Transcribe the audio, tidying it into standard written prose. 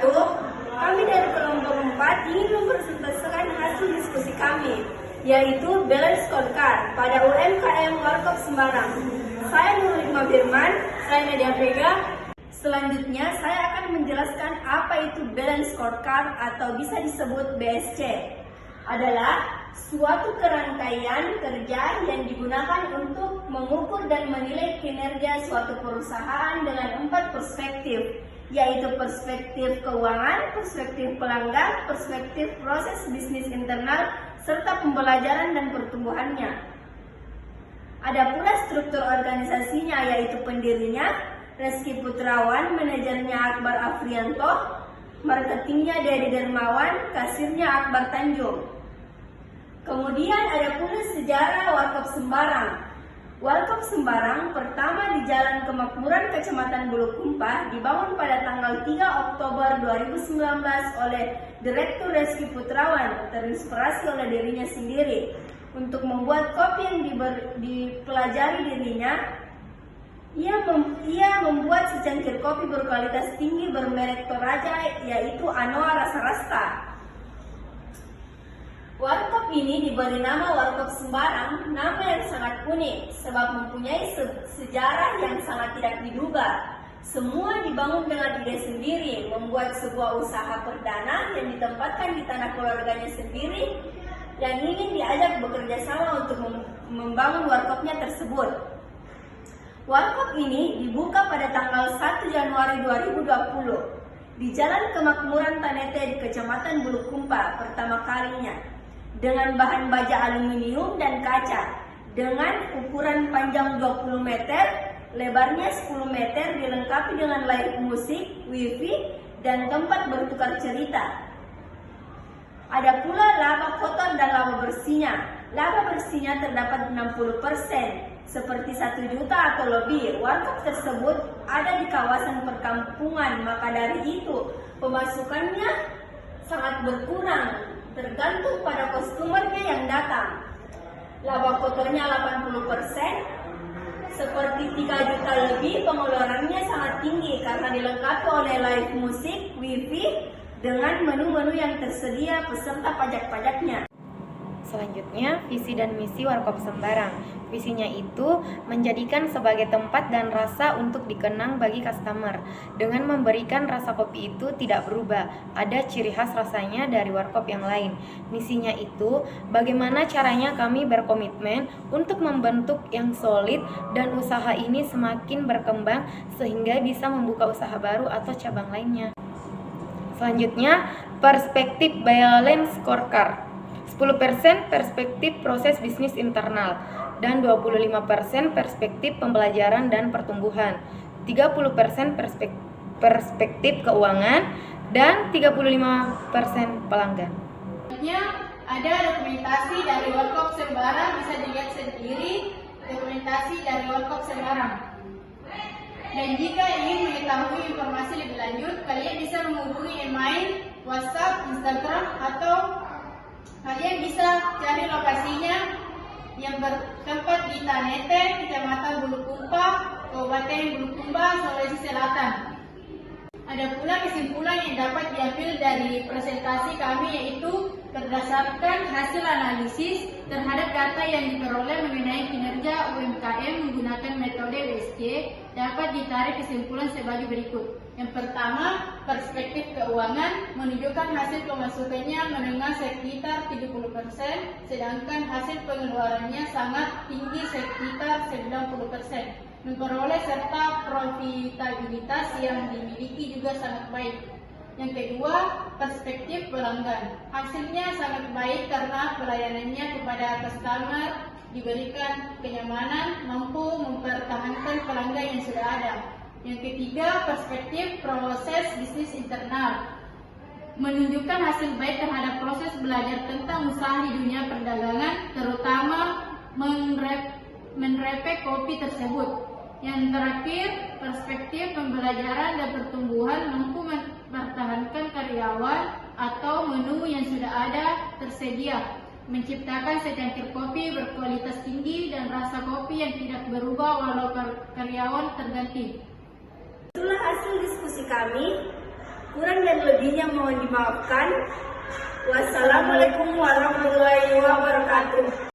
wabarakatuh. Kami dari kelompok 4 ingin mempresentasikan hasil diskusi kami, yaitu balance scorecard pada UMKM Warkop Sembarang. Saya Nurima Firman, saya Nadia Vega. Selanjutnya saya akan menjelaskan apa itu balance scorecard atau bisa disebut BSC. Adalah suatu kerangkaian kerja yang digunakan untuk mengukur dan menilai kinerja suatu perusahaan dengan 4 perspektif, yaitu perspektif keuangan, perspektif pelanggan, perspektif proses bisnis internal, serta pembelajaran dan pertumbuhannya. Ada pula struktur organisasinya, yaitu pendirinya Reski Putrawan, manajernya Akbar Afrianto, marketingnya Dedi Dermawan, kasirnya Akbar Tanjung. Kemudian ada pula sejarah Warkop Sembarang. Warkop Sembarang pertama di Jalan Kemakmuran Kecamatan Bulukumpa dibangun pada tanggal 3 Oktober 2019 oleh Direktur Reski Putrawan, terinspirasi oleh dirinya sendiri. Untuk membuat kopi yang dipelajari dirinya, ia membuat secangkir kopi berkualitas tinggi bermerek Toraja, yaitu Anoa Rasa Rasta. Warkop ini diberi nama Warkop Sembarang, nama yang sangat unik sebab mempunyai sejarah yang sangat tidak diduga. Semua dibangun dengan ide sendiri, membuat sebuah usaha perdana yang ditempatkan di tanah keluarganya sendiri yang ingin diajak bekerja sama untuk membangun warkopnya tersebut. Warkop ini dibuka pada tanggal 1 Januari 2020 di Jalan Kemakmuran Tanete di Kecamatan Bulukumpa pertama kalinya, dengan bahan baja aluminium dan kaca, dengan ukuran panjang 20 meter, lebarnya 10 meter, dilengkapi dengan live musik, wifi, dan tempat bertukar cerita. Ada pula laba kotor dan laba bersihnya. Laba bersihnya terdapat 60%, seperti 1 juta atau lebih. Warkop tersebut ada di kawasan perkampungan, maka dari itu pemasukannya sangat berkurang, tergantung pada customernya yang datang. Laba kotornya 80%, seperti 3 juta lebih. Pengeluarannya sangat tinggi karena dilengkapi oleh live musik, wifi, dengan menu-menu yang tersedia peserta pajak-pajaknya. Selanjutnya, visi dan misi Warkop Sembarang. Visinya itu menjadikan sebagai tempat dan rasa untuk dikenang bagi customer. Dengan memberikan rasa kopi itu tidak berubah, ada ciri khas rasanya dari warkop yang lain. Misinya itu bagaimana caranya kami berkomitmen untuk membentuk yang solid dan usaha ini semakin berkembang sehingga bisa membuka usaha baru atau cabang lainnya. Selanjutnya, perspektif balance scorecard. 10% perspektif proses bisnis internal dan 25% perspektif pembelajaran dan pertumbuhan, 30% perspektif keuangan, dan 35% pelanggan. Selanjutnya ada dokumentasi dari Warkop Sembarang, bisa dilihat sendiri dokumentasi dari Warkop Sembarang. Dan jika ingin mengetahui informasi lebih lanjut, kalian bisa menghubungi email, WhatsApp, Instagram, atau kalian bisa cari lokasinya yang bertempat di Tanete, Kecamatan Bulukumpa, Kabupaten Bulukumba, Sulawesi Selatan. Ada pula kesimpulan yang dapat diambil dari presentasi kami, yaitu berdasarkan hasil analisis terhadap data yang diperoleh mengenai kinerja UMKM menggunakan metode BSC, dapat ditarik kesimpulan sebagai berikut. Yang pertama, perspektif keuangan menunjukkan hasil pemasukannya menengah sekitar 30%, sedangkan hasil pengeluarannya sangat tinggi sekitar 90%. Memperoleh serta profitabilitas yang dimiliki juga sangat baik. Yang kedua, perspektif pelanggan. Hasilnya sangat baik karena pelayanannya kepada customer diberikan kenyamanan, mampu mempertahankan pelanggan yang sudah ada. Yang ketiga, perspektif proses bisnis internal. Menunjukkan hasil baik terhadap proses belajar tentang usaha di dunia perdagangan, terutama menerapkan kopi tersebut. Yang terakhir, perspektif pembelajaran dan pertumbuhan, mampu mempertahankan karyawan atau menu yang sudah ada tersedia, menciptakan secangkir kopi berkualitas tinggi dan rasa kopi yang tidak berubah walau karyawan terganti. Itulah hasil diskusi kami. Kurang dan lebihnya mohon dimaafkan. Wassalamualaikum warahmatullahi